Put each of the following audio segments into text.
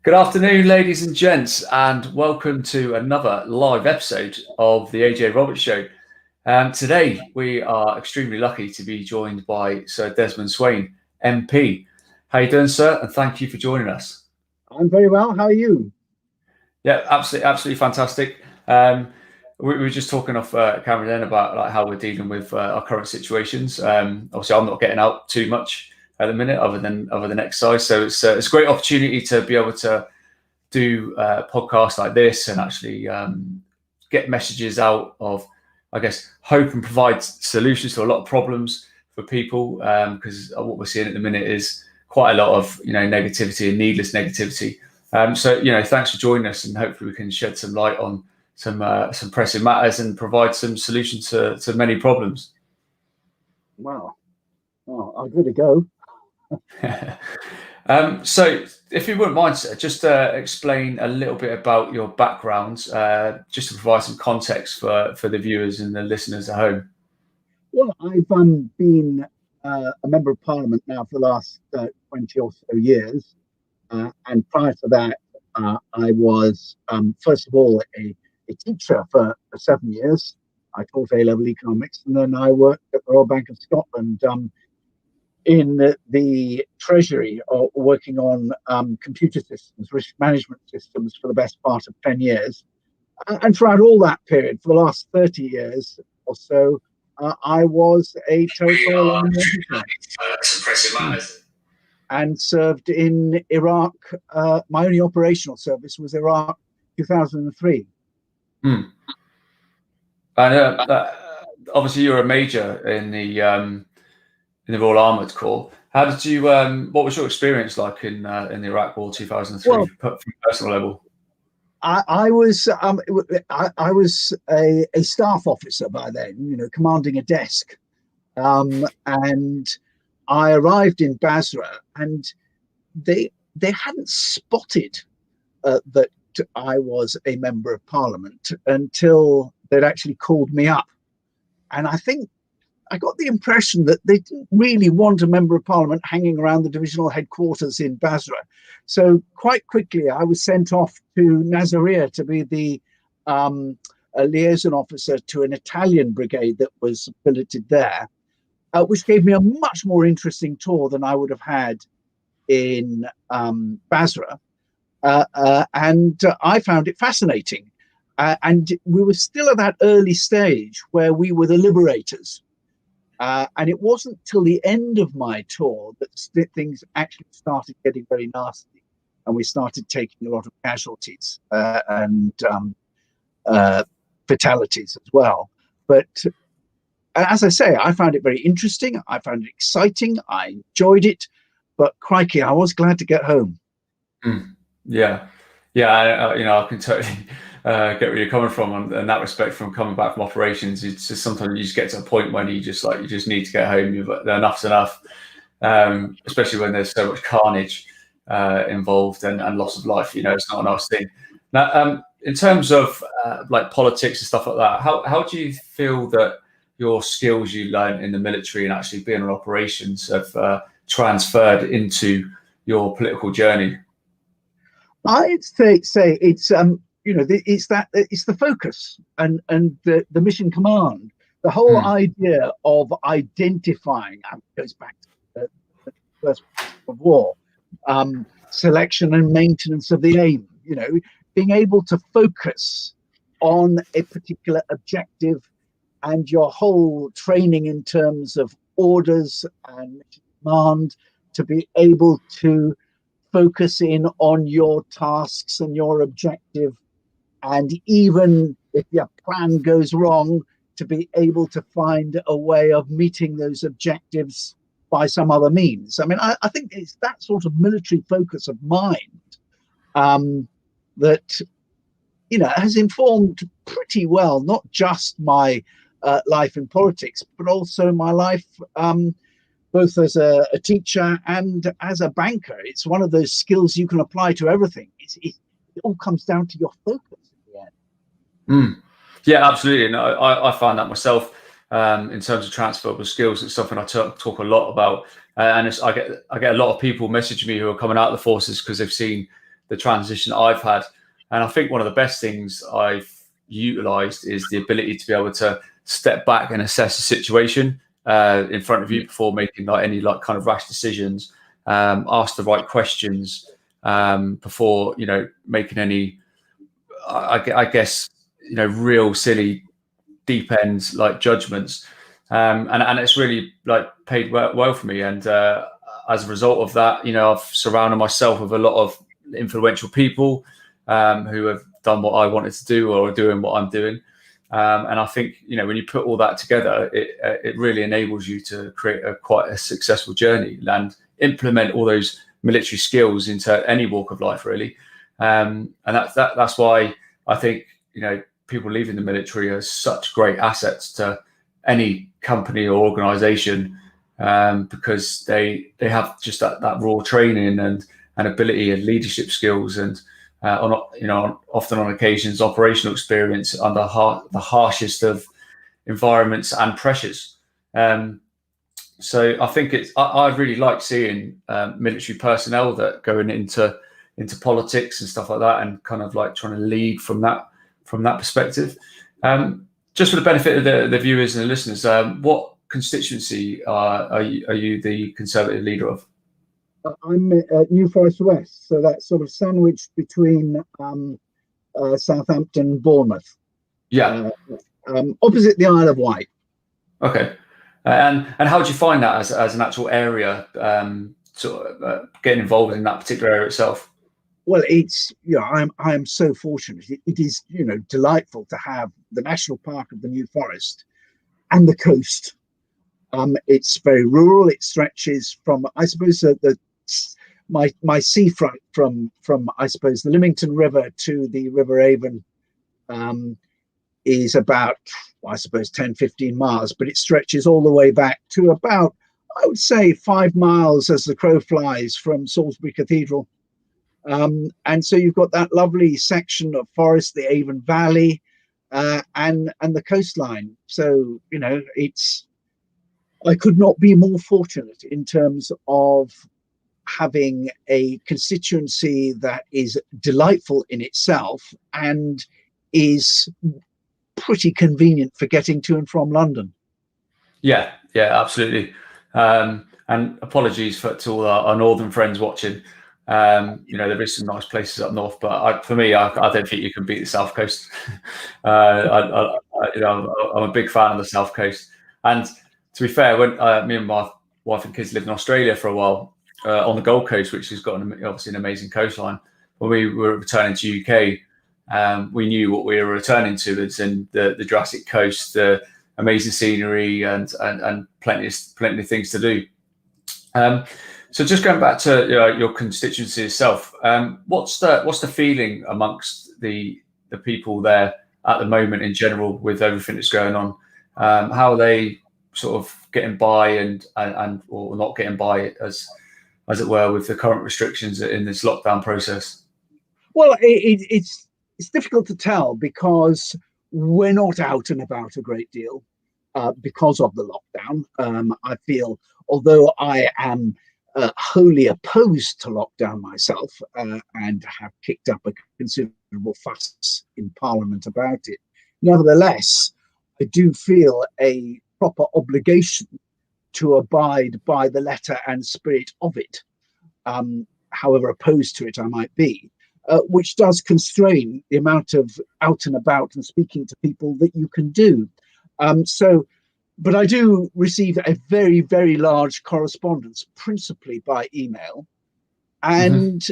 Good afternoon, ladies and gents, and welcome to another live episode of the AJ Roberts Show. Today, we are extremely lucky to be joined by Sir Desmond Swayne MP. How are you doing, sir? And thank you for joining us. I'm very well. How are you? Yeah, absolutely fantastic. We were just talking off camera then about how we're dealing with our current situations. Obviously, I'm not getting out too much at the minute, other than exercise. So it's a great opportunity to be able to do podcasts like this and actually get messages out of, I guess, hope and provide solutions to a lot of problems for people. Because what we're seeing at the minute is quite a lot of negativity and needless negativity. So thanks for joining us, and hopefully we can shed some light on some pressing matters and provide some solutions to many problems. Wow. Well, I'll give it a go. So, if you wouldn't mind, sir, just explain a little bit about your background, just to provide some context for the viewers and the listeners at home. Well, I've been a member of Parliament now for the last 20 or so years. And prior to that, I was, first of all, a teacher for 7 years. I taught A-level economics, and then I worked at the Royal Bank of Scotland in the Treasury, working on computer systems, risk management systems for the best part of 10 years. And throughout all that period, for the last 30 years or so, I was a territorial army officer. And served in Iraq. My only operational service was Iraq 2003. And obviously you're a major in the Royal Armoured Corps. How did you? What was your experience like in the Iraq War 2003 from a personal level? I was a staff officer by then, commanding a desk, and I arrived in Basra, and they hadn't spotted that I was a member of Parliament until they'd actually called me up. And I think I got the impression that they didn't really want a member of Parliament hanging around the divisional headquarters in Basra. So quite quickly, I was sent off to Nasiriyah to be the a liaison officer to an Italian brigade that was billeted there. Which gave me a much more interesting tour than I would have had in Basra. And I found it fascinating. And we were still at that early stage where we were the liberators. And it wasn't till the end of my tour that things actually started getting very nasty. And we started taking a lot of casualties and fatalities as well. But as I say, I found it very interesting. I found it exciting. I enjoyed it, but crikey, I was glad to get home. Yeah. I can totally get where you're coming from in that respect. From coming back from operations, it's just sometimes you just get to a point when you just need to get home. Enough's enough, especially when there's so much carnage involved and loss of life. It's not a nice thing. Now, in terms of like politics and stuff like that, how do you feel that your skills you learned in the military and actually being in operations have transferred into your political journey? I'd say it's it's the focus and the mission command. The whole idea of identifying, goes back to the First World War, selection and maintenance of the aim. Being able to focus on a particular objective. And your whole training in terms of orders and command to be able to focus in on your tasks and your objective. And even if your plan goes wrong, to be able to find a way of meeting those objectives by some other means. I mean, I think it's that sort of military focus of mind that, has informed pretty well, not just my life in politics, but also my life both as a teacher and as a banker. It's one of those skills you can apply to everything. It all comes down to your focus at the end. Yeah, absolutely. And I find that myself in terms of transferable skills. It's something I talk a lot about. And I get a lot of people message me who are coming out of the forces because they've seen the transition I've had. And I think one of the best things I've utilized is the ability to be able to step back and assess the situation in front of you before making like any like kind of rash decisions, ask the right questions before, you know, making any, I guess, you know, real silly deep end like judgments. And it's really like paid well for me. And as a result of that, you know, I've surrounded myself with a lot of influential people who have done what I wanted to do or are doing what I'm doing. And I think, you know, when you put all that together, it really enables you to create quite a successful journey and implement all those military skills into any walk of life, really. And that's why I think, you know, people leaving the military are such great assets to any company or organization, because they have just that raw training and ability and leadership skills, and often on occasions operational experience under the harshest of environments and pressures. So I think I really like seeing military personnel that going into politics and stuff like that, and kind of like trying to lead from that perspective. Just for the benefit of the viewers and the listeners, what constituency are you the Conservative leader of? I'm at New Forest West, so that's sort of sandwiched between Southampton and Bournemouth. Yeah. Opposite the Isle of Wight. Okay. And how would you find that as an actual area, getting involved in that particular area itself? Well, it's, you know, I am so fortunate. It is, you know, delightful to have the National Park of the New Forest and the coast. It's very rural. It stretches from, I suppose, my seafront from I suppose the Lymington River to the River Avon is about, I suppose, 10-15 miles, but it stretches all the way back to about, I would say, 5 miles as the crow flies from Salisbury Cathedral. And so you've got that lovely section of forest, the Avon Valley, and the coastline. So, you know, I could not be more fortunate in terms of having a constituency that is delightful in itself and is pretty convenient for getting to and from London. Yeah, absolutely. And apologies to all our northern friends watching. You know, there is some nice places up north, but for me, I don't think you can beat the South Coast. I'm a big fan of the South Coast. And to be fair, when me and my wife and kids lived in Australia for a while, on the Gold Coast, which has got obviously an amazing coastline, when we were returning to UK, we knew what we were returning to. It's in the Jurassic Coast, the amazing scenery, and plenty of things to do. So just going back to your constituency itself, what's the feeling amongst the people there at the moment in general with everything that's going on? How are they sort of getting by and or not getting by as it were with the current restrictions in this lockdown process? Well, it's difficult to tell because we're not out and about a great deal because of the lockdown. I feel, although I am wholly opposed to lockdown myself and have kicked up a considerable fuss in Parliament about it, nevertheless, I do feel a proper obligation to abide by the letter and spirit of it, however opposed to it I might be, which does constrain the amount of out and about and speaking to people that you can do. But I do receive a very, very large correspondence, principally by email. And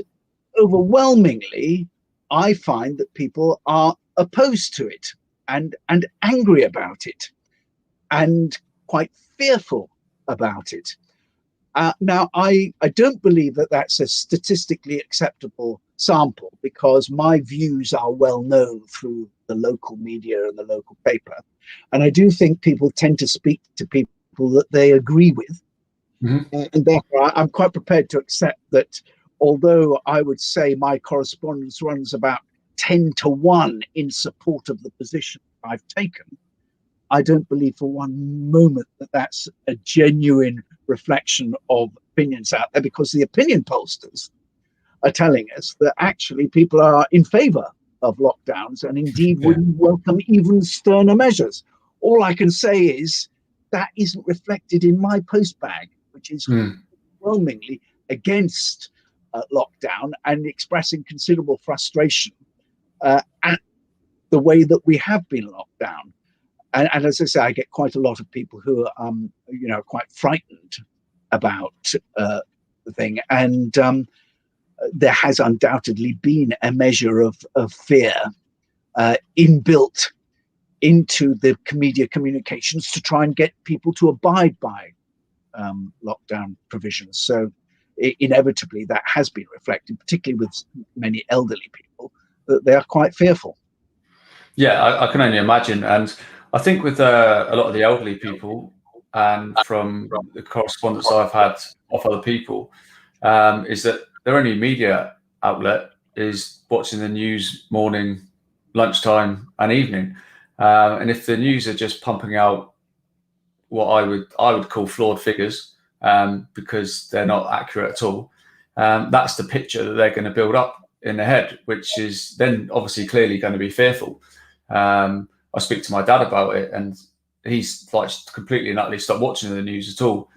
overwhelmingly, I find that people are opposed to it and angry about it and quite fearful about it. Now, I don't believe that that's a statistically acceptable sample because my views are well known through the local media and the local paper. And I do think people tend to speak to people that they agree with. And therefore, I'm quite prepared to accept that although I would say my correspondence runs about 10-1 in support of the position I've taken, I don't believe for one moment that that's a genuine reflection of opinions out there, because the opinion pollsters are telling us that actually people are in favour of lockdowns and indeed would welcome even sterner measures. All I can say is that isn't reflected in my post bag, which is overwhelmingly against lockdown and expressing considerable frustration at the way that we have been locked down. And as I say, I get quite a lot of people who are, quite frightened about the thing. And there has undoubtedly been a measure of fear inbuilt into the media communications to try and get people to abide by lockdown provisions. So inevitably that has been reflected, particularly with many elderly people, that they are quite fearful. Yeah, I can only imagine. And I think with a lot of the elderly people, and from the correspondence I've had of other people, is that their only media outlet is watching the news morning, lunchtime, and evening. And if the news are just pumping out what I would call flawed figures, because they're not accurate at all, that's the picture that they're going to build up in their head, which is then obviously clearly going to be fearful. I speak to my dad about it, and he's like completely and utterly stopped watching the news at all.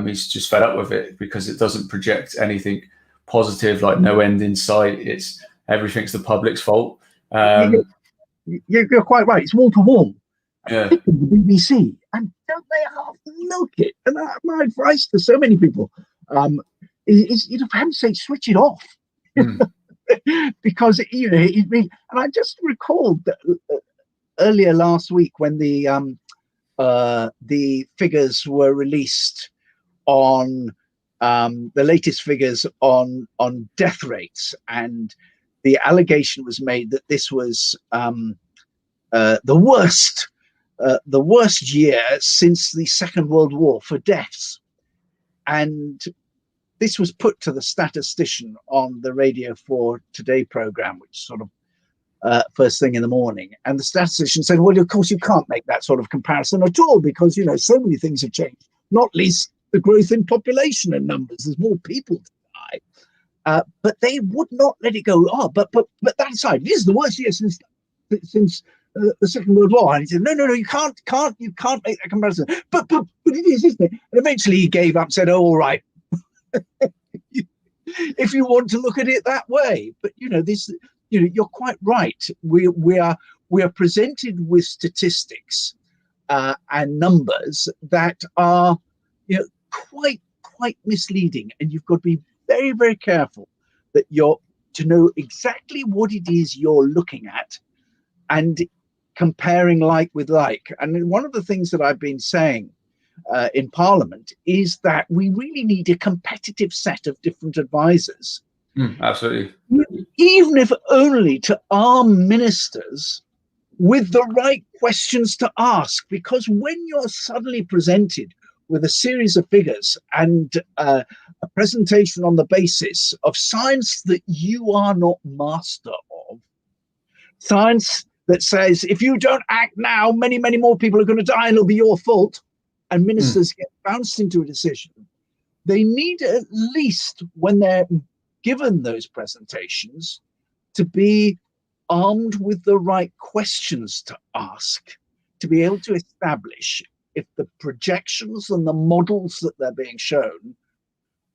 He's just fed up with it because it doesn't project anything positive, like no end in sight. It's everything's the public's fault. You're quite right. It's wall to wall. Yeah. The BBC, and don't they half milk it? And my advice to so many people is for heaven's sake, switch it off. Because and I just recalled that earlier last week when the figures were released on the latest figures on death rates, and the allegation was made that this was the worst year since the Second World War for deaths. And this was put to the statistician on the Radio 4 Today program, which sort of first thing in the morning. And the statistician said, well, of course, you can't make that sort of comparison at all because, so many things have changed, not least the growth in population and numbers. There's more people to die. But they would not let it go. Oh, but that aside, this is the worst year since the Second World War. And he said, no, you can't make that comparison. But it is, isn't it? And eventually he gave up, said, oh, all right. If you want to look at it that way. But you're quite right. We are presented with statistics and numbers that are quite misleading, and you've got to be very, very careful that you're to know exactly what it is you're looking at and comparing like with like. And one of the things that I've been saying in Parliament is that we really need a competitive set of different advisors. Absolutely. Even if only to arm ministers with the right questions to ask, because when you're suddenly presented with a series of figures and a presentation on the basis of science that you are not master of, science that says if you don't act now, many, many more people are going to die and it'll be your fault, and ministers get bounced into a decision, they need at least, when they're given those presentations, to be armed with the right questions to ask, to be able to establish if the projections and the models that they're being shown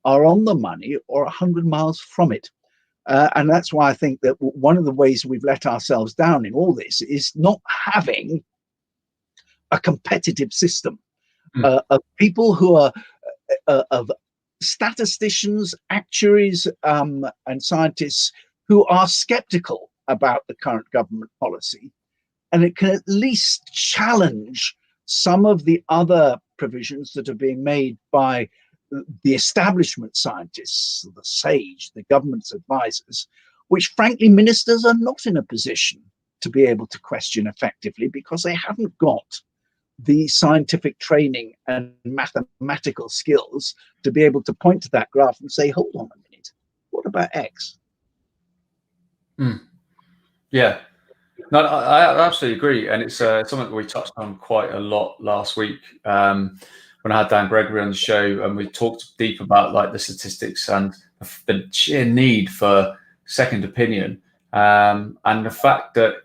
are on the money or 100 miles from it. And that's why I think that one of the ways we've let ourselves down in all this is not having a competitive system of people who are of statisticians, actuaries, and scientists who are skeptical about the current government policy, and it can at least challenge some of the other provisions that are being made by the establishment scientists, the SAGE, the government's advisors, which frankly ministers are not in a position to be able to question effectively because they haven't got the scientific training and mathematical skills to be able to point to that graph and say, hold on a minute, what about X? Yeah, no, I absolutely agree. And it's something that we touched on quite a lot last week when I had Dan Gregory on the show, and we talked deep about like the statistics and the sheer need for second opinion, and the fact that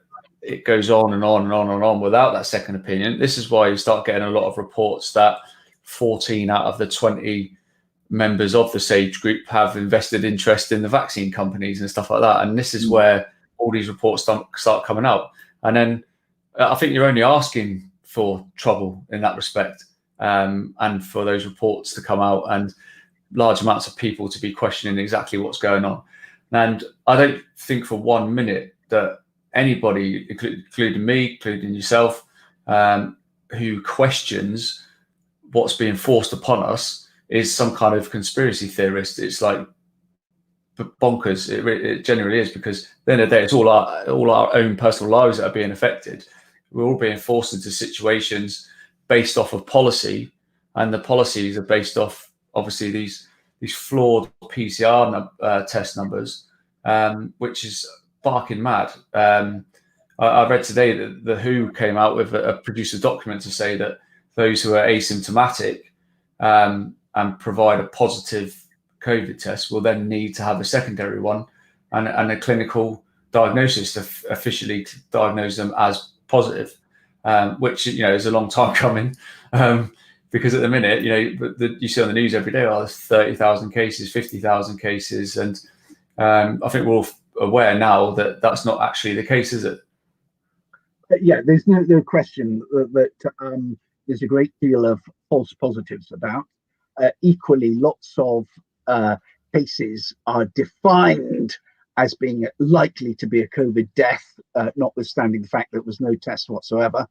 it goes on and on and on and on without that second opinion. This is why you start getting a lot of reports that 14 out of the 20 members of the SAGE group have invested interest in the vaccine companies and stuff like that. And this is where all these reports start coming out. And then I think you're only asking for trouble in that respect, and for those reports to come out and large amounts of people to be questioning exactly what's going on. And I don't think for 1 minute that anybody, including me, including yourself, who questions what's being forced upon us is some kind of conspiracy theorist. It's like bonkers. It generally is, because at the end of the day, it's all our own personal lives that are being affected. We're all being forced into situations based off of policy, and the policies are based off, obviously, these flawed PCR test numbers, which is barking mad. I read today that the WHO came out with produced a document to say that those who are asymptomatic and provide a positive COVID test will then need to have a secondary one and a clinical diagnosis to officially diagnose them as positive, which is a long time coming. Because at the minute, you see on the news every day, there's 30,000 cases, 50,000 cases, and I think we're all aware now that that's not actually the case, is it? Yeah, there's no question that there's a great deal of false positives about. Equally, lots of cases are defined as being likely to be a COVID death, notwithstanding the fact that there was no test whatsoever.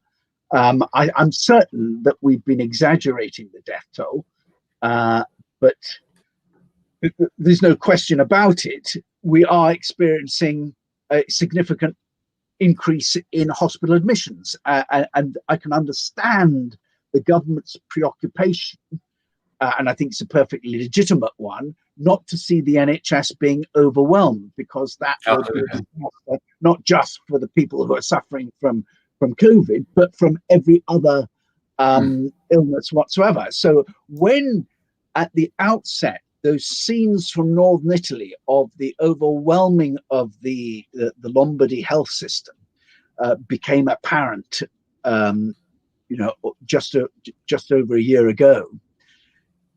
I'm certain that we've been exaggerating the death toll, but there's no question about it. We are experiencing a significant increase in hospital admissions, and I can understand the government's preoccupation, and I think it's a perfectly legitimate one, not to see the NHS being overwhelmed, because that would be a disaster, not just for the people who are suffering from COVID, but from every other illness whatsoever. So when at the outset, those scenes from northern Italy of the overwhelming of the Lombardy health system became apparent, just over a year ago,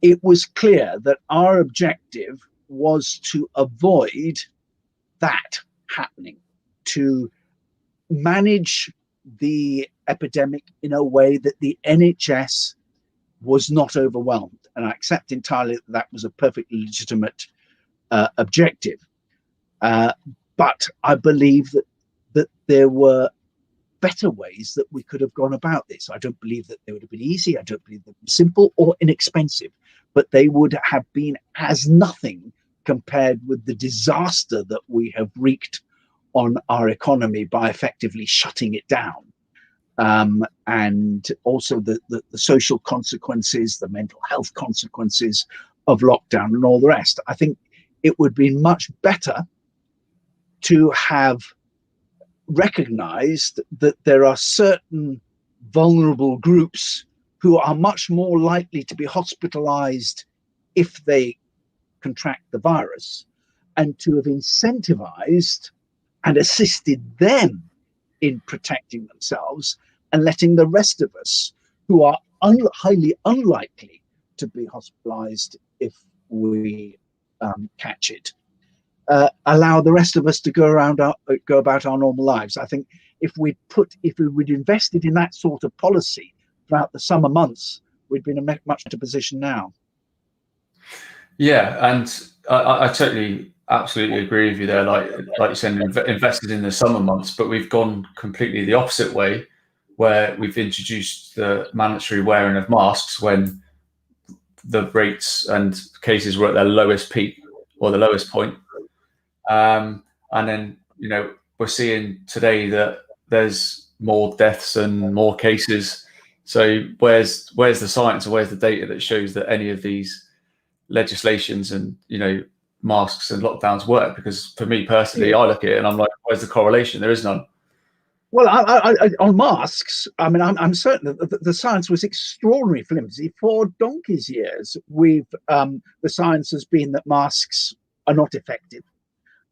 it was clear that our objective was to avoid that happening, to manage the epidemic in a way that the NHS was not overwhelmed. And I accept entirely that that was a perfectly legitimate objective. But I believe that there were better ways that we could have gone about this. I don't believe that they would have been easy. I don't believe they would be simple or inexpensive, but they would have been as nothing compared with the disaster that we have wreaked on our economy by effectively shutting it down. And also the social consequences, the mental health consequences of lockdown and all the rest. I think it would be much better to have recognized that there are certain vulnerable groups who are much more likely to be hospitalized if they contract the virus, and to have incentivized and assisted them in protecting themselves, and letting the rest of us, who are highly unlikely to be hospitalized if we catch it, allow the rest of us to go about our normal lives. I think if we'd invested in that sort of policy throughout the summer months, we'd be in a much better position now. Yeah, and I totally, absolutely agree with you there. Like you said, invested in the summer months, but we've gone completely the opposite way, where we've introduced the mandatory wearing of masks when the rates and cases were at their lowest peak or the lowest point. And then, we're seeing today that there's more deaths and more cases. So where's the science, or where's the data that shows that any of these legislations and, masks and lockdowns work? Because for me personally, I look at it and I'm like, where's the correlation? There is none. Well, I on masks, I mean, I'm certain that the science was extraordinarily flimsy for donkey's years. The science has been that masks are not effective.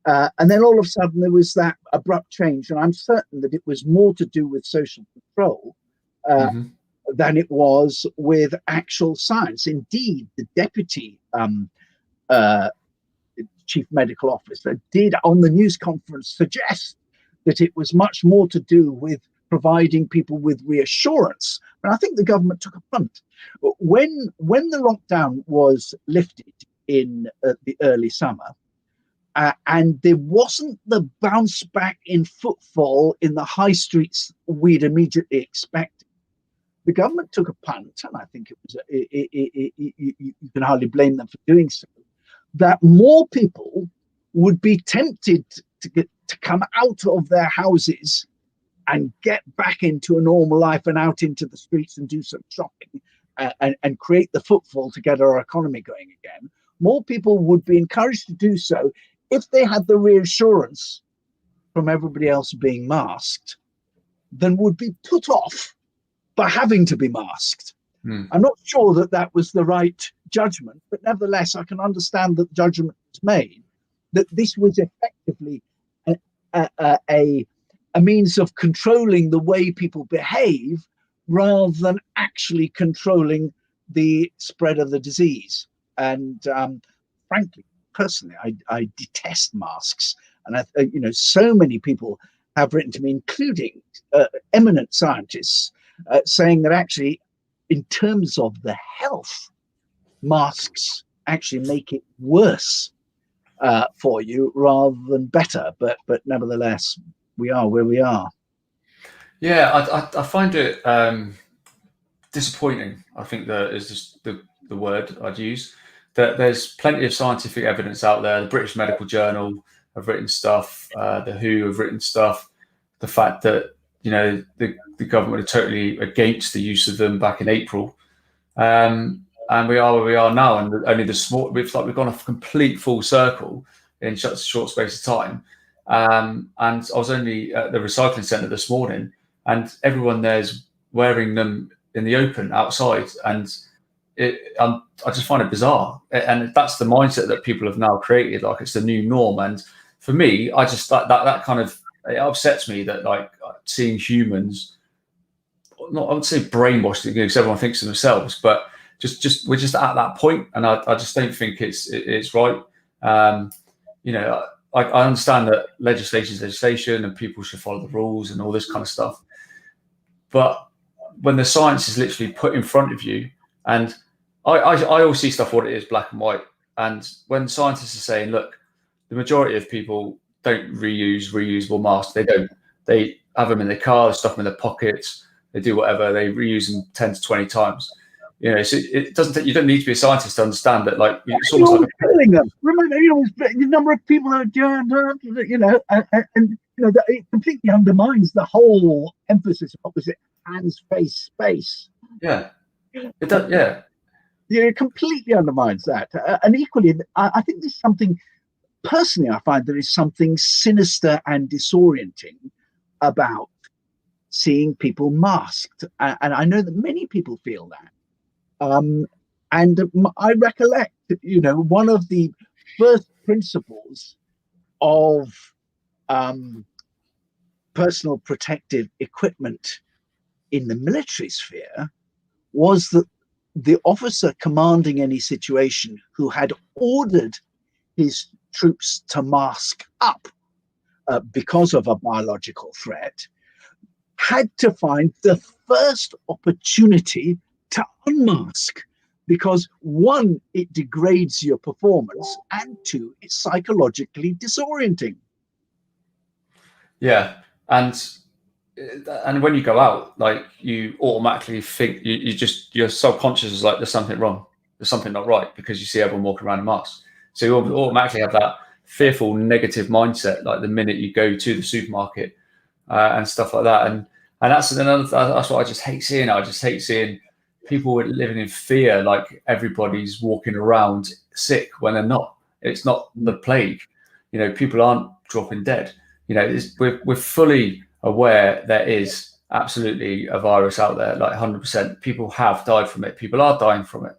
And then all of a sudden there was that abrupt change, and I'm certain that it was more to do with social control than it was with actual science. Indeed, the deputy chief medical officer did on the news conference suggest that it was much more to do with providing people with reassurance. And I think the government took a punt. When the lockdown was lifted in the early summer, and there wasn't the bounce back in footfall in the high streets we'd immediately expected, the government took a punt, and I think it was you can hardly blame them for doing so, that more people would be tempted to come out of their houses and get back into a normal life and out into the streets and do some shopping and create the footfall to get our economy going again. More people would be encouraged to do so if they had the reassurance from everybody else being masked than would be put off by having to be masked. I'm not sure that that was the right judgment, but nevertheless, I can understand that judgment was made that this was effectively a means of controlling the way people behave rather than actually controlling the spread of the disease. And frankly, personally, I detest masks. And so many people have written to me, including eminent scientists, saying that actually, in terms of the health, masks actually make it worse for you rather than better. But nevertheless, we are where we are. Yeah, I find it disappointing. I think that is just the word I'd use. That there's plenty of scientific evidence out there. The British Medical Journal have written stuff. The WHO have written stuff. The fact that the government are totally against the use of them back in April, and we are where we are now. And only we've gone a complete full circle in such a short space of time. And I was only at the recycling centre this morning, and everyone there's wearing them in the open outside, and I just find it bizarre. And that's the mindset that people have now created, like it's the new norm. And for me, I just that kind of, it upsets me that like seeing humans, not I would say brainwashed because everyone thinks of themselves, but just we're just at that point, and I just don't think it's right. I understand that legislation is legislation and people should follow the rules and all this kind of stuff. But when the science is literally put in front of you, and I always see stuff what it is, black and white. And when scientists are saying, look, the majority of people don't reuse reusable masks. They don't. They have them in their car, they stuff them in their pockets, they do whatever, they reuse them 10 to 20 times. So it doesn't. You don't need to be a scientist to understand that. Like it's almost like killing them. Remember, the number of people that are doing, that it completely undermines the whole emphasis of opposite hands, face, space. Yeah, it does. Yeah, it completely undermines that. And equally, I think there's something. Personally, I find there is something sinister and disorienting about seeing people masked, and I know that many people feel that. And I recollect, one of the first principles of personal protective equipment in the military sphere was that the officer commanding any situation who had ordered his troops to mask up because of a biological threat had to find the first opportunity to unmask, because one, it degrades your performance, and two, it's psychologically disorienting. Yeah, and when you go out, like you automatically think your subconscious is like there's something wrong, there's something not right, because you see everyone walking around in masks. So you automatically have that fearful, negative mindset, like the minute you go to the supermarket and stuff like that. And that's what I just hate seeing. I just hate seeing people living in fear, like everybody's walking around sick when they're not. It's not the plague. People aren't dropping dead. We're fully aware there is absolutely a virus out there, like 100%. People have died from it. People are dying from it.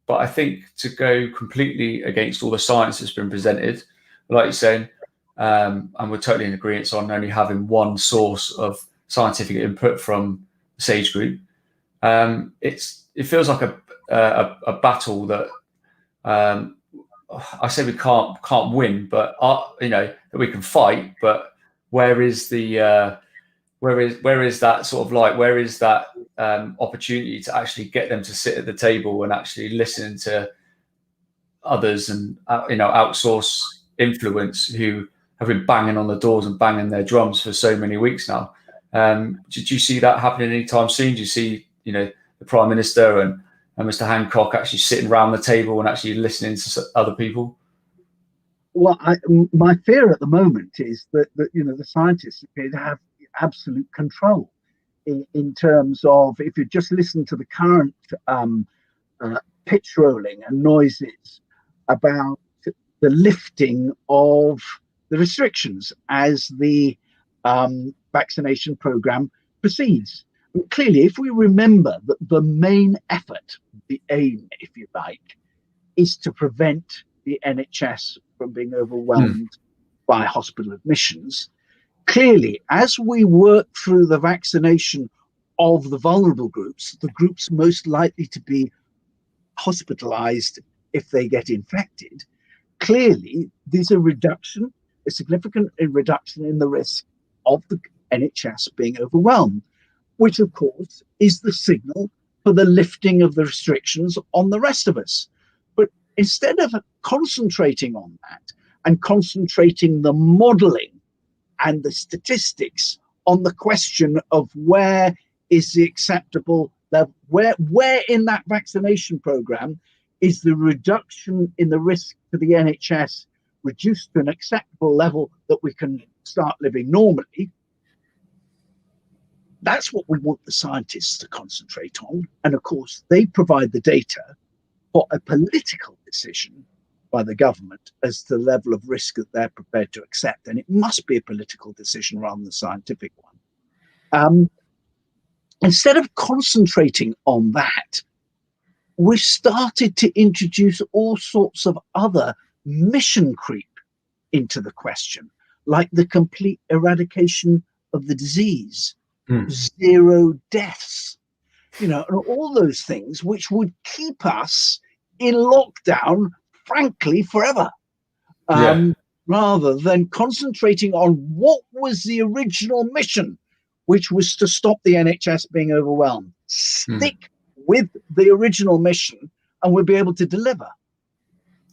But I think to go completely against all the science that's been presented, like you're saying, and we're totally in agreement on only having one source of scientific input from the Sage Group, it feels like a battle that I say we can't win, but that we can fight. But where is the where is that sort of like, where is that opportunity to actually get them to sit at the table and actually listen to others and outsource influence who have been banging on the doors and banging their drums for so many weeks now? Did you see that happening anytime soon? Do you see the Prime Minister and Mr. Hancock actually sitting around the table and actually listening to other people? Well, my fear at the moment is that the scientists appear to have absolute control in terms of, if you just listen to the current pitch rolling and noises about the lifting of the restrictions as the vaccination program proceeds. But clearly, if we remember that the main effort, the aim, if you like, is to prevent the NHS from being overwhelmed by hospital admissions, clearly, as we work through the vaccination of the vulnerable groups, the groups most likely to be hospitalized if they get infected, clearly there's a significant reduction in the risk of the NHS being overwhelmed, which of course is the signal for the lifting of the restrictions on the rest of us. But instead of concentrating on that and concentrating the modeling and the statistics on the question of where is the acceptable level, where in that vaccination program is the reduction in the risk to the NHS reduced to an acceptable level that we can start living normally, that's what we want the scientists to concentrate on. And of course, they provide the data for a political decision by the government as to the level of risk that they're prepared to accept. And it must be a political decision rather than a scientific one. Instead of concentrating on that, we've started to introduce all sorts of other mission creep into the question, like the complete eradication of the disease, zero deaths, and all those things which would keep us in lockdown, frankly, forever, rather than concentrating on what was the original mission, which was to stop the NHS being overwhelmed. Stick with the original mission and we'll be able to deliver.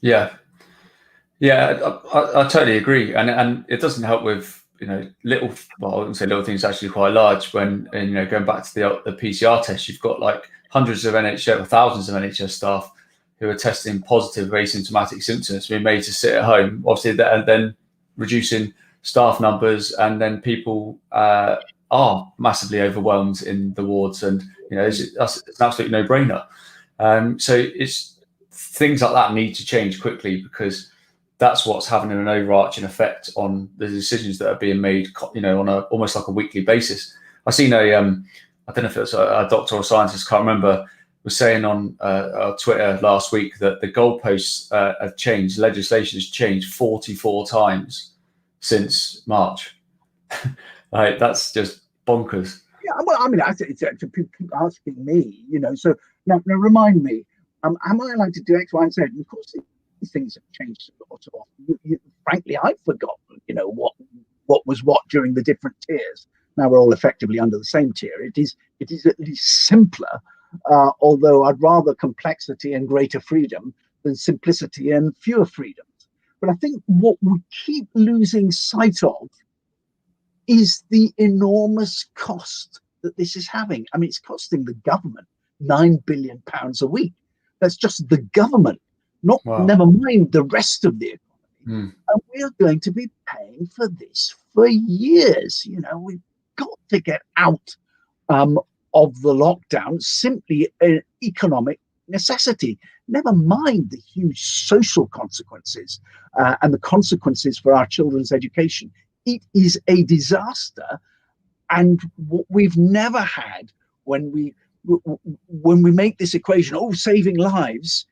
Yeah, I totally agree. And it doesn't help with, little, well, I wouldn't say little things, actually quite large, when, going back to the PCR test, you've got like hundreds of NHS or thousands of NHS staff who are testing positive with asymptomatic symptoms, being made to sit at home, obviously, and then reducing staff numbers, and then people are massively overwhelmed in the wards, and it's an absolute no-brainer. So it's things like that need to change quickly, because that's what's having an overarching effect on the decisions that are being made, on almost like a weekly basis. I seen I don't know if it was a doctor or scientist, can't remember, was saying on Twitter last week that the goalposts have changed, legislation has changed 44 times since March. Like, that's just bonkers. Yeah, well, I mean, it's people asking me, so now remind me, am I allowed to do X, Y, and Z? And of course, these things have changed sort of. Frankly, I've forgotten, what was what during the different tiers. Now we're all effectively under the same tier. It is at least simpler, although I'd rather complexity and greater freedom than simplicity and fewer freedoms. But I think what we keep losing sight of is the enormous cost that this is having. I mean, it's costing the government £9 billion a week. That's just the government, never mind the rest of the economy. And we are going to be paying for this for years. We've got to get out of the lockdown, simply an economic necessity. Never mind the huge social consequences and the consequences for our children's education. It is a disaster, and what we've never had when we make this equation, saving lives,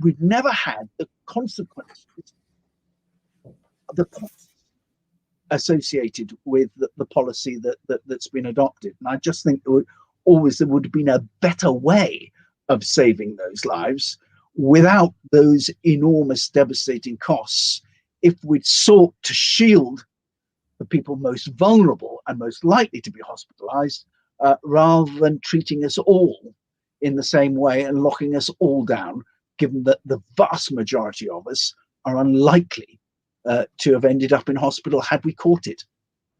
we've never had the consequences, the costs associated with the policy that's been adopted. And I just think there would have been a better way of saving those lives without those enormous devastating costs if we'd sought to shield the people most vulnerable and most likely to be hospitalized, rather than treating us all in the same way and locking us all down, given that the vast majority of us are unlikely to have ended up in hospital had we caught it.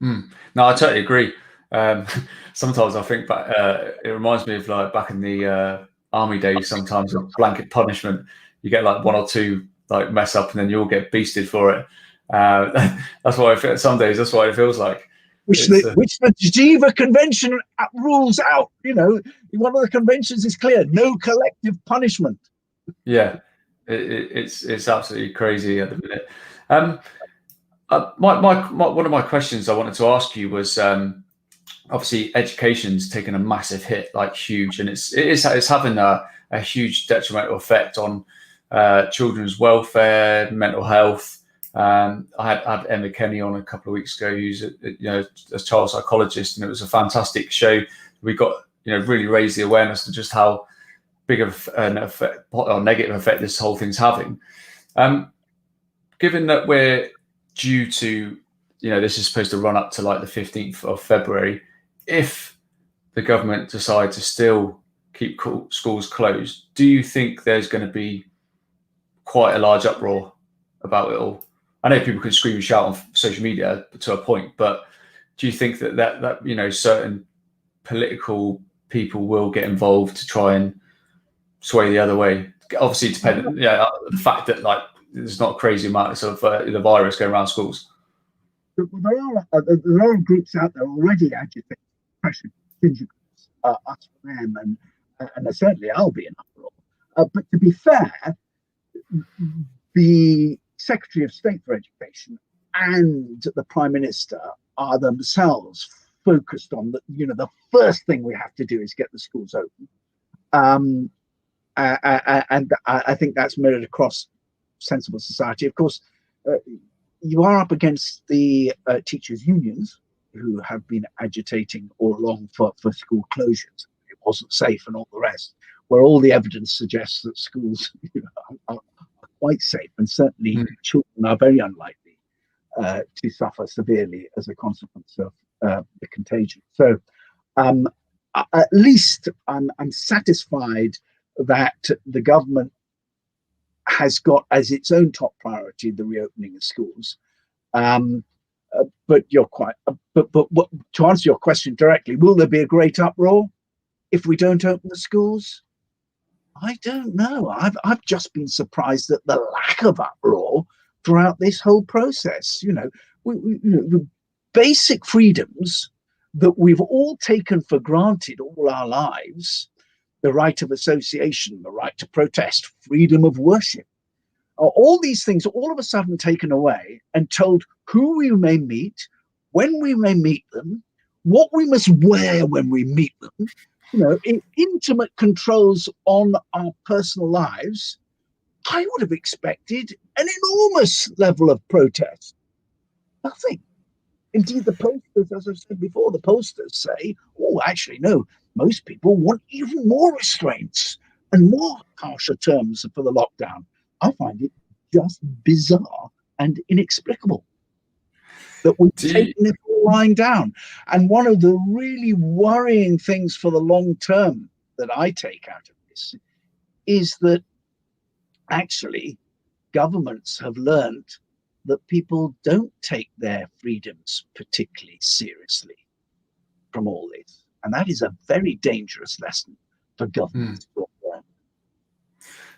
No, I totally agree. Sometimes I think back, it reminds me of like back in the army days, sometimes of blanket punishment. You get like one or two like mess up and then you all get beasted for it. That's why I feel, some days that's what it feels like. Which the Geneva Convention rules out. You know, one of the conventions is clear: no collective punishment. Yeah, it's absolutely crazy at the minute. One of my questions I wanted to ask you was, obviously education's taken a massive hit, like huge, and it's having a huge detrimental effect on children's welfare, mental health. I had Emma Kenny on a couple of weeks ago, who's a child psychologist, and it was a fantastic show. We got really raised the awareness of just how big of an effect or negative effect this whole thing's having. Given that we're due to, this is supposed to run up to like the 15th of February, if the government decide to still keep schools closed, do you think there's going to be quite a large uproar about it all? I know people can scream and shout on social media to a point, but do you think that certain political people will get involved to try and sway the other way? Obviously, dependent, the fact that like there's not crazy amounts of the virus going around schools. There are groups out there already agitating pressure, ginger groups, us for them, and certainly I'll be in uproar. But to be fair, the Secretary of State for Education and the Prime Minister are themselves focused on the first thing we have to do is get the schools open. And I think that's mirrored across sensible society. Of course, you are up against the teachers' unions, who have been agitating all along for school closures. It wasn't safe and all the rest, where all the evidence suggests that schools are quite safe, and certainly children are very unlikely to suffer severely as a consequence of the contagion. So at least I'm satisfied that the government has got as its own top priority the reopening of schools. But you're quite. But to answer your question directly, will there be a great uproar if we don't open the schools? I don't know. I've just been surprised at the lack of uproar throughout this whole process. The basic freedoms that we've all taken for granted all our lives, the right of association, the right to protest, freedom of worship, all these things all of a sudden taken away and told who we may meet, when we may meet them, what we must wear when we meet them, intimate controls on our personal lives. I would have expected an enormous level of protest. Nothing. Indeed, the posters, as I've said before, the posters say, oh, actually, no, most people want even more restraints and more harsher terms for the lockdown. I find it just bizarre and inexplicable that we've taken it all lying down. And one of the really worrying things for the long term that I take out of this is that actually governments have learned that people don't take their freedoms particularly seriously from all this. And that is a very dangerous lesson for governments to learn.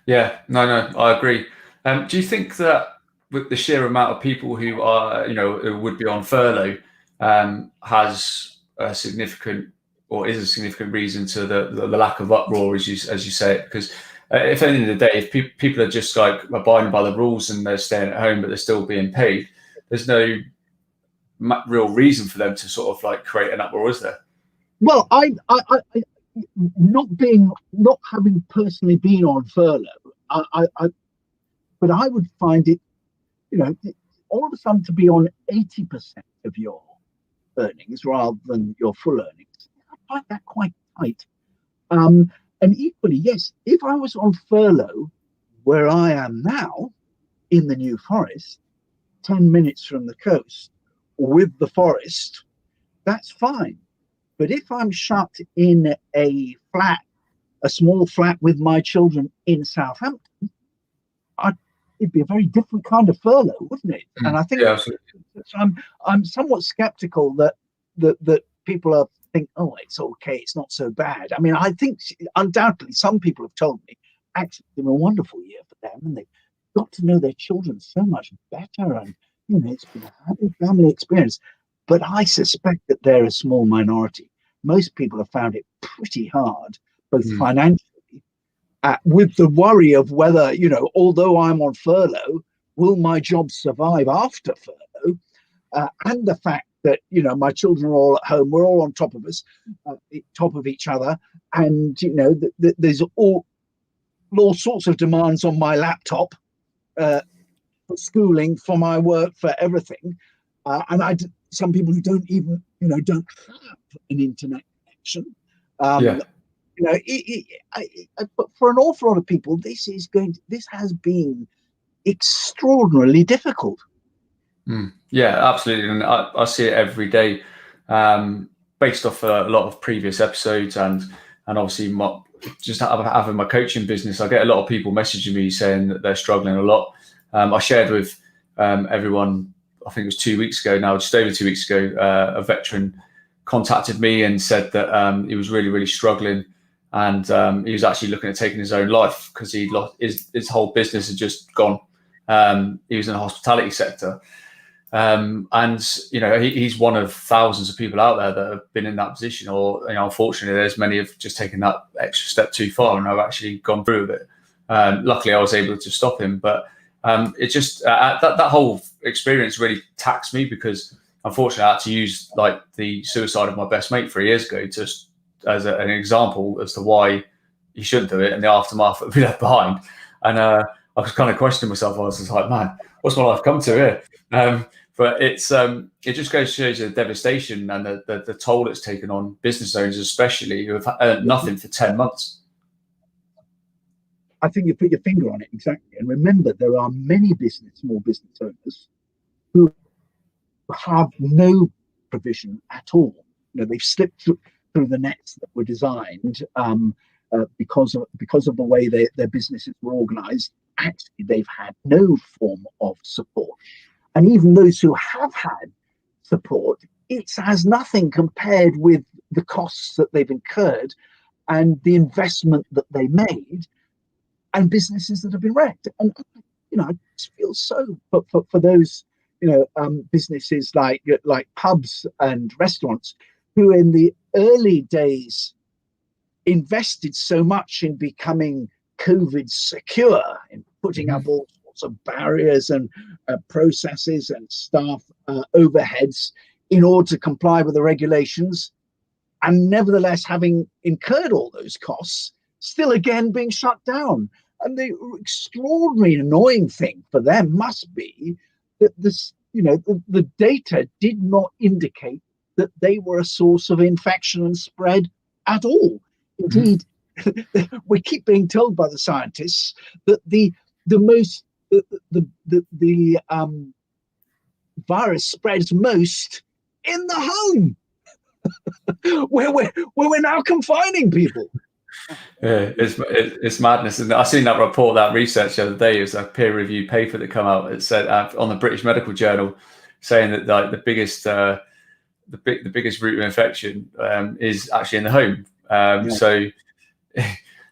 Yeah, no, I agree. Do you think that with the sheer amount of people who are, who would be on furlough, has a significant or is a significant reason to the lack of uproar, as you say it? Because if at the end of the day, if people are just like abiding by the rules and they're staying at home but they're still being paid, there's no real reason for them to sort of like create an uproar, is there? Well, I not having personally been on furlough, but I would find it, all of a sudden to be on 80% of your earnings rather than your full earnings. I find that quite tight. And equally, yes, if I was on furlough where I am now in the New Forest, 10 minutes from the coast with the forest, that's fine. But if I'm shut in a small flat with my children in Southampton, it'd be a very different kind of furlough, wouldn't it? And I think I'm somewhat skeptical that people think, oh, it's okay, it's not so bad. I mean, I think undoubtedly some people have told me actually it's been a wonderful year for them, and they've got to know their children so much better, and it's been a happy family experience. But I suspect that they're a small minority. Most people have found it pretty hard, both financially, with the worry of whether, although I'm on furlough, will my job survive after furlough? And the fact that, my children are all at home, we're all on top of us, top of each other. And, there's all sorts of demands on my laptop for schooling, for my work, for everything. And some people who don't even, don't have an internet connection. But for an awful lot of people, this has been extraordinarily difficult. Yeah, absolutely, and I see it every day, based off a lot of previous episodes, and obviously just having my coaching business. I get a lot of people messaging me saying that they're struggling a lot. I shared with everyone, I think it was 2 weeks ago now, just over 2 weeks ago, a veteran contacted me and said that he was really, really struggling. And he was actually looking at taking his own life because he'd lost his whole business had just gone. He was in the hospitality sector. And, he's one of thousands of people out there that have been in that position, or, unfortunately, there's many have just taken that extra step too far and have actually gone through with it. Luckily, I was able to stop him. But it just, that whole experience really taxed me, because unfortunately I had to use like the suicide of my best mate 3 years ago just as an example as to why you shouldn't do it, and the aftermath that we left behind. And I was kind of questioning myself. I was just like, man, what's my life come to here? But it just goes to show you the devastation and the toll it's taken on business owners, especially who have earned nothing for 10 months. I think you put your finger on it exactly. And remember, there are many small business owners who have no provision at all. They've slipped through the nets that were designed because of the way their businesses were organized. Actually, they've had no form of support. And even those who have had support, it's as nothing compared with the costs that they've incurred and the investment that they made, and businesses that have been wrecked. And I just feel so for those businesses like pubs and restaurants, who in the early days invested so much in becoming COVID secure, in putting up all sorts of barriers and processes and staff overheads in order to comply with the regulations, and nevertheless having incurred all those costs, still again being shut down. And the extraordinary annoying thing for them must be that the data did not indicate that they were a source of infection and spread at all. Indeed, we keep being told by the scientists that the virus spreads most in the home, where we're now confining people. Yeah, it's madness. And I seen that report, that research the other day. It was a peer-reviewed paper that came out. It said on the British Medical Journal, saying that like the biggest route of infection is actually in the home. So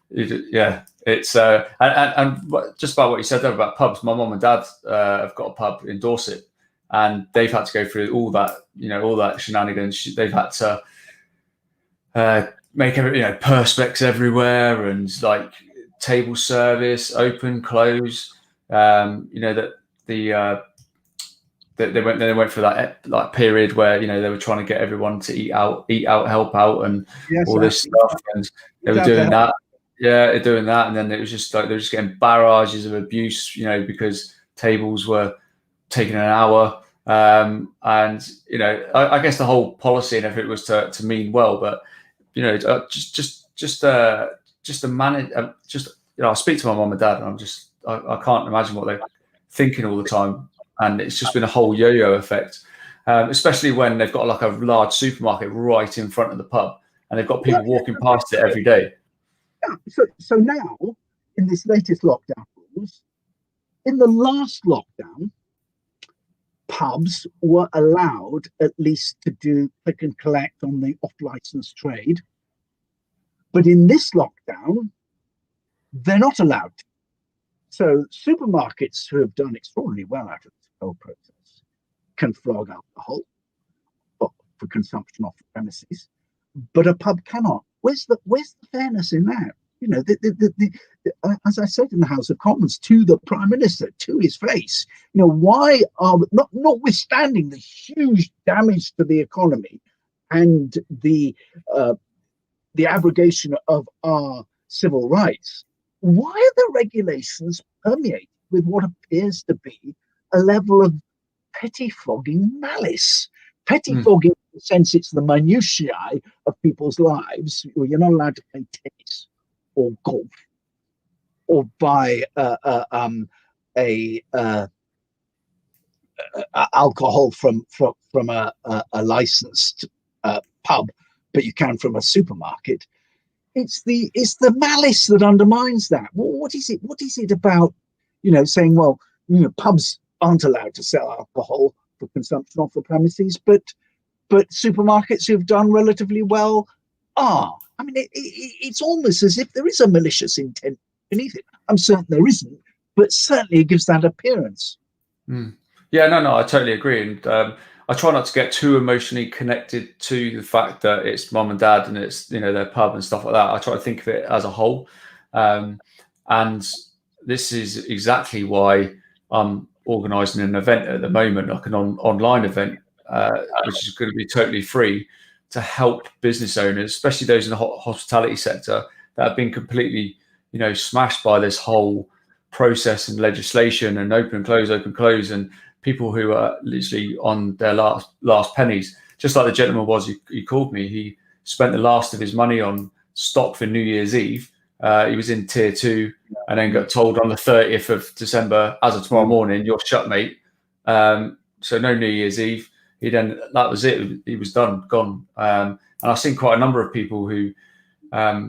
yeah, it's and just about what you said there about pubs. My mum and dad have got a pub in Dorset, and they've had to go through all that shenanigans. They've had to make perspex everywhere, and like table service, open, close. That they went through that like period where they were trying to get everyone to eat out, help out, and all this stuff, and they were doing that. Yeah, they're doing that, and then it was just like they were just getting barrages of abuse, because tables were taking an hour. And I guess the whole policy and everything was to mean well, but just the manage, just I speak to my mum and dad, and I can't imagine what they're thinking all the time, and it's just been a whole yo-yo effect, especially when they've got like a large supermarket right in front of the pub, and they've got people walking past it every day. Yeah. So now, in this latest lockdown rules, in the last lockdown, pubs were allowed at least to do click and collect on the off-license trade. But in this lockdown, they're not allowed to. So supermarkets who have done extraordinarily well out of this whole process can flog alcohol for consumption off the premises, but a pub cannot. Where's the fairness in that? As I said in the House of Commons to the Prime Minister, to his face, why are notwithstanding the huge damage to the economy and the abrogation of our civil rights, why are the regulations permeated with what appears to be a level of pettifogging malice? Pettifogging, in the sense it's the minutiae of people's lives. You're not allowed to play tennis or golf or buy alcohol from a licensed pub, but you can from a supermarket. It's the malice that undermines that. What is it? What is it about? Saying, well, pubs aren't allowed to sell alcohol for consumption off the premises, but supermarkets who've done relatively well are. I mean, it's almost as if there is a malicious intent beneath it. I'm certain there isn't, but certainly it gives that appearance. Yeah, no, I totally agree. And I try not to get too emotionally connected to the fact that it's mum and dad and it's, their pub and stuff like that. I try to think of it as a whole. And this is exactly why I'm organising an event at the moment, like an online event, which is going to be totally free, to help business owners, especially those in the hospitality sector that have been completely, smashed by this whole process and legislation and open, close, and people who are literally on their last pennies. Just like the gentleman was, he called me. He spent the last of his money on stock for New Year's Eve. He was in tier 2 and then got told on the 30th of December, as of tomorrow morning, you're shut, mate. So no New Year's Eve. That was it. He was done, gone. And I've seen quite a number of people who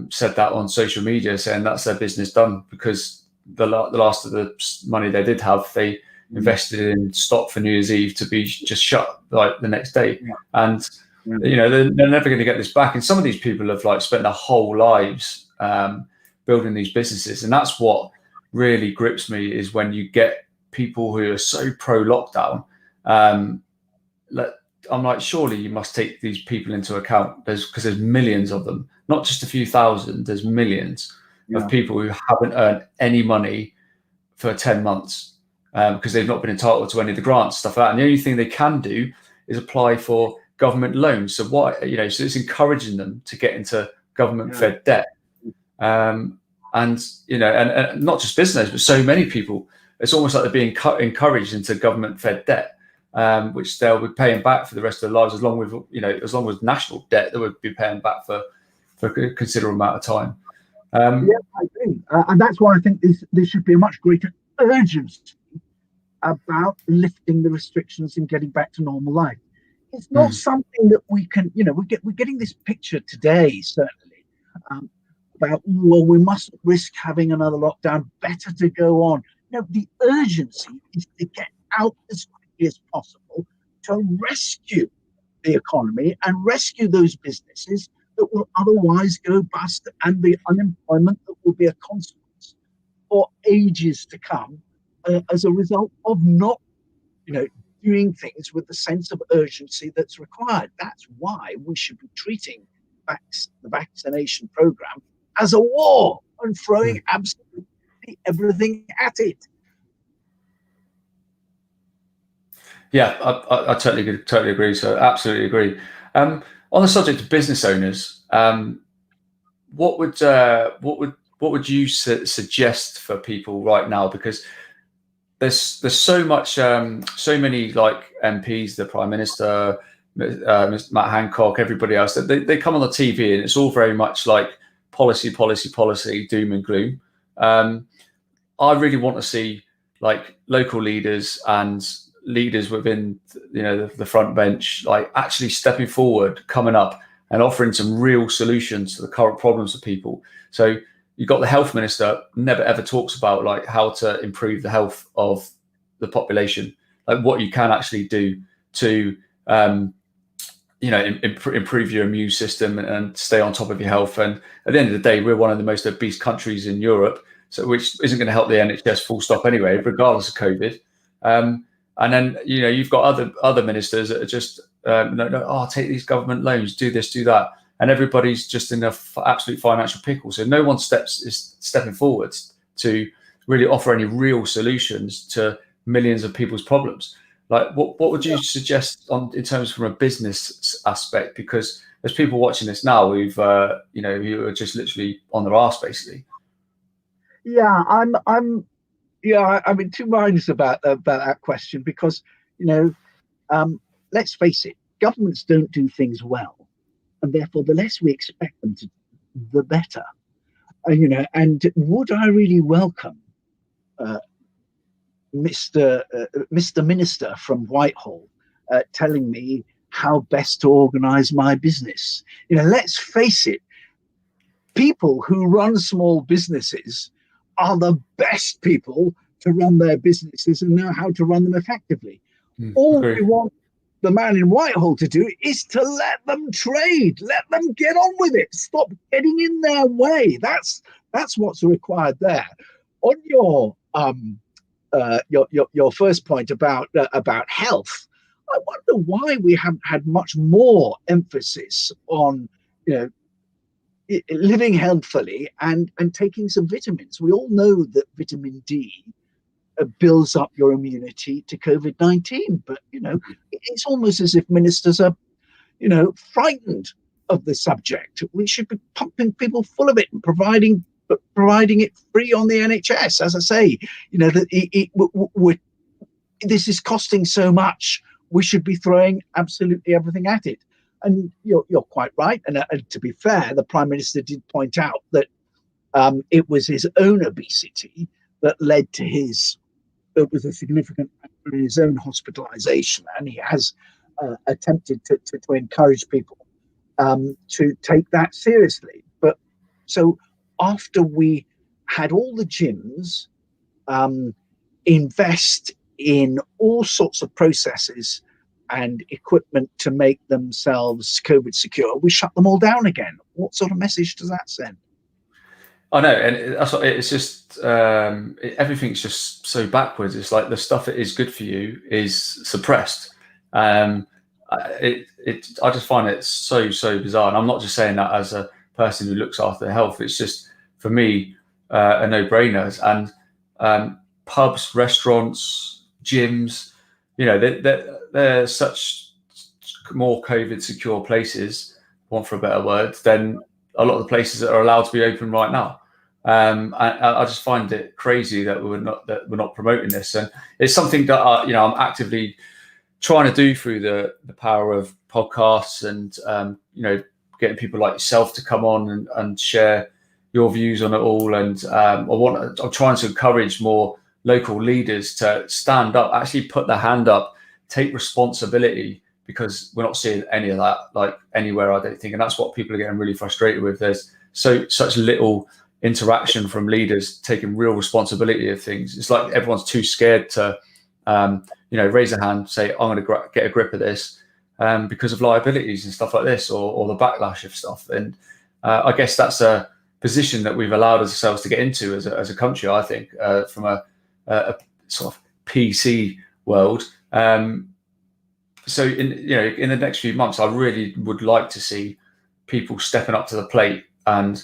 said that on social media, saying that's their business done, because the last of the money they did have, they invested in stock for New Year's Eve to be just shut like the next day. And they're never going to get this back. And some of these people have spent their whole lives building these businesses, and that's what really grips me, is when you get people who are so pro lockdown. I'm like, surely you must take these people into account, because there's millions of them, not just a few thousand. There's millions of people who haven't earned any money for 10 months because they've not been entitled to any of the grants, stuff like that. And the only thing they can do is apply for government loans. So so it's encouraging them to get into government-fed debt. And not just business, but so many people. It's almost like they're being encouraged into government-fed debt, which they'll be paying back for the rest of their lives, as long as national debt they would be paying back for a considerable amount of time. I agree, and that's why I think there should be a much greater urgency about lifting the restrictions and getting back to normal life. It's not something that we can, we're getting this picture today, certainly, about, well, we mustn't risk having another lockdown, better to go on. No, the urgency is to get out as quickly as possible to rescue the economy and rescue those businesses that will otherwise go bust, and the unemployment that will be a consequence for ages to come as a result of not, doing things with the sense of urgency that's required. That's why we should be treating the vaccination program as a war and throwing absolutely everything at it. Yeah, I totally agree. So absolutely agree. On the subject of business owners, what would what would you suggest for people right now? Because there's so much, so many like MPs, the Prime Minister, Mr. Matt Hancock, everybody else, they come on the TV and it's all very much like policy, doom and gloom. I really want to see like local leaders and leaders within, you know, the front bench, like actually stepping forward, coming up and offering some real solutions to the current problems of people. So you've got the health minister never ever talks about like how to improve the health of the population, like what you can actually do to, you know, improve your immune system and stay on top of your health. And at the end of the day, we're one of the most obese countries in Europe, so which isn't going to help the NHS full stop anyway, regardless of COVID. And then, you know, you've got other ministers that are just take these government loans, do this, do that, and everybody's just in an absolute financial pickle. So no one is stepping forwards to really offer any real solutions to millions of people's problems. Like, what would you suggest in terms from a business aspect? Because there's people watching this now who've who are just literally on their arse basically. Yeah, I'm in two minds about that question, because, you know, let's face it, governments don't do things well, and therefore the less we expect them to do, the better. You know, and would I really welcome Mr. Minister from Whitehall telling me how best to organize my business? You know, let's face it, people who run small businesses are the best people to run their businesses and know how to run them effectively. All we want the man in Whitehall to do is to let them trade, let them get on with it, stop getting in their way. That's what's required there. On your first point about health, I wonder why we haven't had much more emphasis on, you know, living healthfully and taking some vitamins. We all know that vitamin D builds up your immunity to COVID-19, but, you know, it's almost as if ministers are, you know, frightened of the subject. We should be pumping people full of it and providing it free on the NHS. As I say, you know, that this is costing so much. We should be throwing absolutely everything at it. And you're quite right. And to be fair, the Prime Minister did point out that it was his own obesity that led to it was a significant factor in his own hospitalisation. And he has attempted to encourage people to take that seriously. But so after we had all the gyms invest in all sorts of processes and equipment to make themselves COVID secure, we shut them all down again. What sort of message does that send? I know, and it's just everything's just so backwards. It's like the stuff that is good for you is suppressed. I just find it so bizarre, and I'm not just saying that as a person who looks after health. It's just, for me, a no-brainer. And pubs, restaurants, gyms, you know, they're such more COVID secure places, want for a better word, than a lot of the places that are allowed to be open right now. I just find it crazy that we're not promoting this, and it's something that I'm actively trying to do through the power of podcasts and getting people like yourself to come on and share your views on it all. And I'm trying to encourage more local leaders to stand up, actually put their hand up, take responsibility, because we're not seeing any of that like anywhere, I don't think. And that's what people are getting really frustrated with. There's such little interaction from leaders taking real responsibility of things. It's like everyone's too scared to raise a hand, say, I'm going to get a grip of this, because of liabilities and stuff like this, or the backlash of stuff. And I guess that's a position that we've allowed ourselves to get into as a country, I think, from a sort of PC world. So in the next few months, I really would like to see people stepping up to the plate and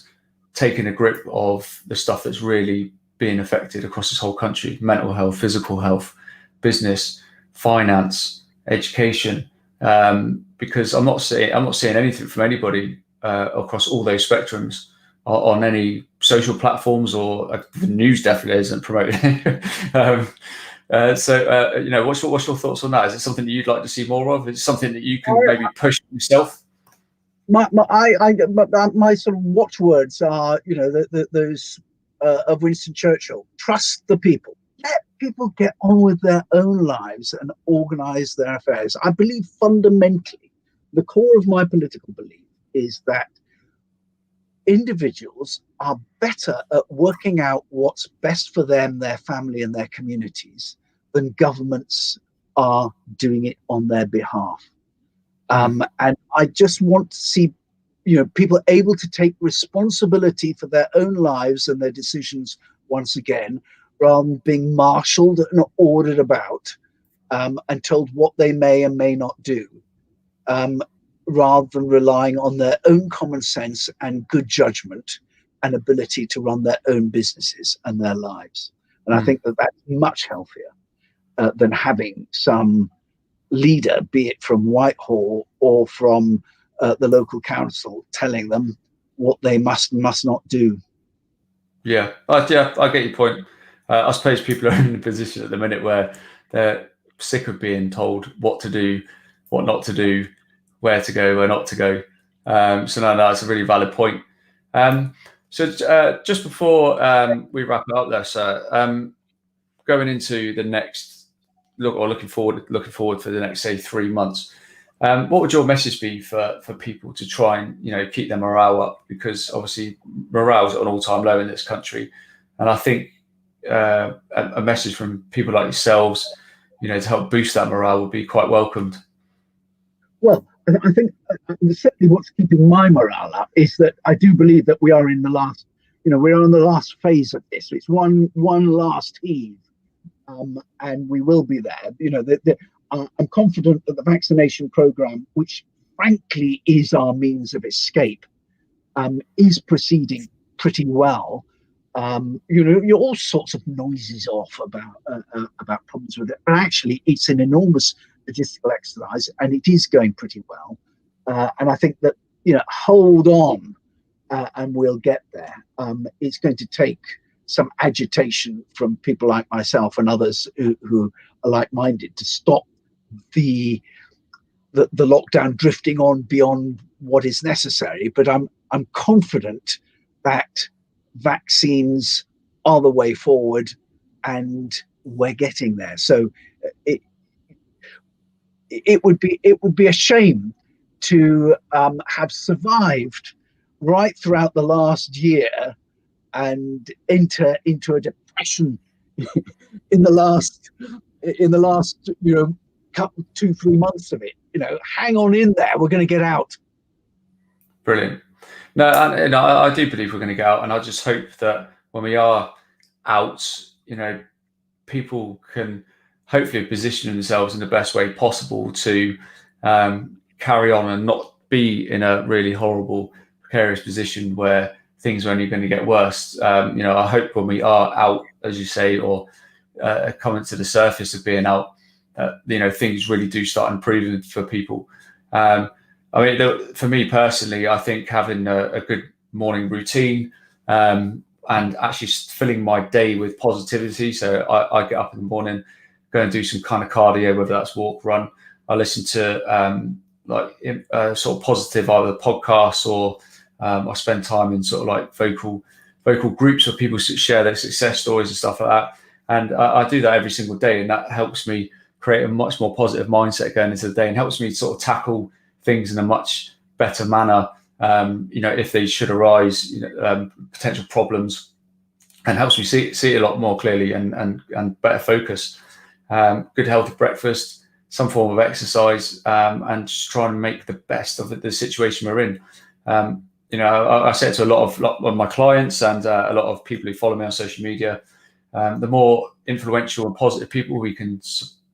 taking a grip of the stuff that's really being affected across this whole country: mental health, physical health, business, finance, education. Because I'm not seeing anything from anybody across all those spectrums on any social platforms, or the news definitely isn't promoting it. What's your thoughts on that? Is it something that you'd like to see more of? Is it something that you can maybe push yourself? My sort of watchwords are, those of Winston Churchill: trust the people. Let people get on with their own lives and organize their affairs. I believe fundamentally, the core of my political belief is that individuals are better at working out what's best for them, their family, and their communities than governments are doing it on their behalf. And I just want to see, people able to take responsibility for their own lives and their decisions once again, rather than being marshaled and ordered about and told what they may and may not do, rather than relying on their own common sense and good judgment and ability to run their own businesses and their lives. And I think that that's much healthier than having some leader, be it from Whitehall or from the local council, telling them what they must and must not do. Yeah, I get your point. I suppose people are in a position at the minute where they're sick of being told what to do, what not to do, where to go, where not to go. So no, that's a really valid point. So just before we wrap it up there, sir, going into the next looking forward for the next, say, 3 months, what would your message be for people to try and keep their morale up? Because obviously morale is at an all-time low in this country, and I think a message from people like yourselves, to help boost that morale would be quite welcomed. Well, I think certainly what's keeping my morale up is that I do believe that we are in the last, we're on the last phase of this. It's one last heave, and we will be there. I'm confident that the vaccination program, which frankly is our means of escape, is proceeding pretty well. All sorts of noises off about problems with it, but actually it's an enormous logistical exercise, and it is going pretty well. And I think that hold on, and we'll get there. It's going to take some agitation from people like myself and others who are like-minded to stop the lockdown drifting on beyond what is necessary. But I'm confident that vaccines are the way forward, and we're getting there. So it would be a shame to have survived right throughout the last year and enter into a depression in the last 2-3 months of it. Hang on in there. We're going to get out. Brilliant. No, and I do believe we're going to get out, and I just hope that when we are out, people can hopefully position themselves in the best way possible to carry on and not be in a really horrible, precarious position where things are only going to get worse. I hope when we are out, as you say, or coming to the surface of being out, things really do start improving for people. For me personally, I think having a good morning routine and actually filling my day with positivity. So I get up in the morning, go and do some kind of cardio, whether that's walk, run. I listen to sort of positive either podcasts, or I spend time in sort of like vocal groups where people share their success stories and stuff like that. And I do that every single day, and that helps me create a much more positive mindset going into the day, and helps me sort of tackle things in a much better manner. If they should arise, potential problems, and helps me see it a lot more clearly and better focus. Good healthy breakfast, some form of exercise, and just try and make the best of the situation we're in. I say it to a lot of my clients and a lot of people who follow me on social media. The more influential and positive people we can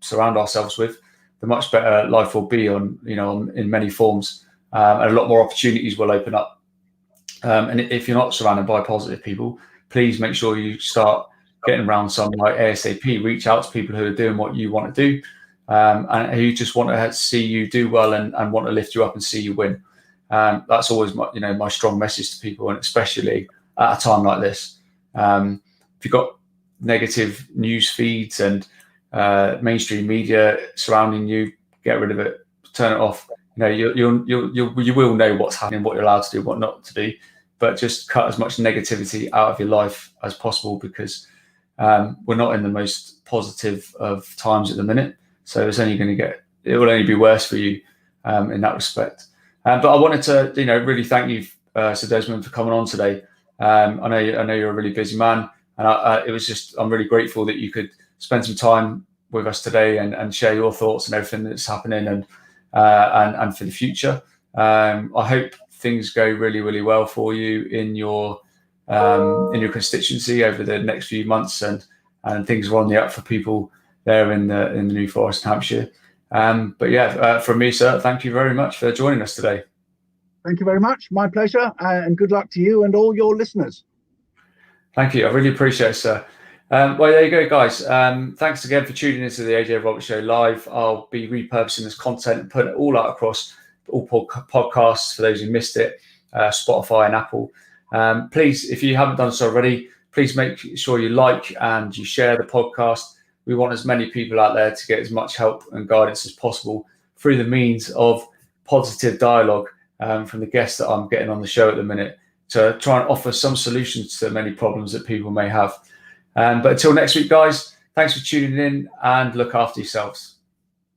surround ourselves with, the much better life will be in many forms, and a lot more opportunities will open up. And if you're not surrounded by positive people, please make sure you start getting around some ASAP. Reach out to people who are doing what you want to do, and who just want to see you do well and want to lift you up and see you win. That's always my strong message to people, and especially at a time like this. If you've got negative news feeds and mainstream media surrounding you, get rid of it, turn it off. You will know what's happening, what you're allowed to do, what not to do, but just cut as much negativity out of your life as possible, because we're not in the most positive of times at the minute. So it will only be worse for you in that respect. But I wanted to, really thank you, Sir Desmond, for coming on today. I know you're a really busy man, and I'm really grateful that you could spend some time with us today and share your thoughts and everything that's happening and for the future. I hope things go really, really well for you in your constituency over the next few months, and things are on the up for people there in the New Forest, Hampshire. But yeah, from me, sir, thank you very much for joining us today. Thank you very much. My pleasure, and good luck to you and all your listeners. Thank you. I really appreciate it, sir. Well, there you go, guys. Thanks again for tuning into the AJ Roberts Show live. I'll be repurposing this content and putting it all out across all podcasts for those who missed it, Spotify and Apple. Please, if you haven't done so already, please make sure you like and you share the podcast. We want as many people out there to get as much help and guidance as possible through the means of positive dialogue from the guests that I'm getting on the show at the minute, to try and offer some solutions to many problems that people may have. But until next week, guys, thanks for tuning in and look after yourselves.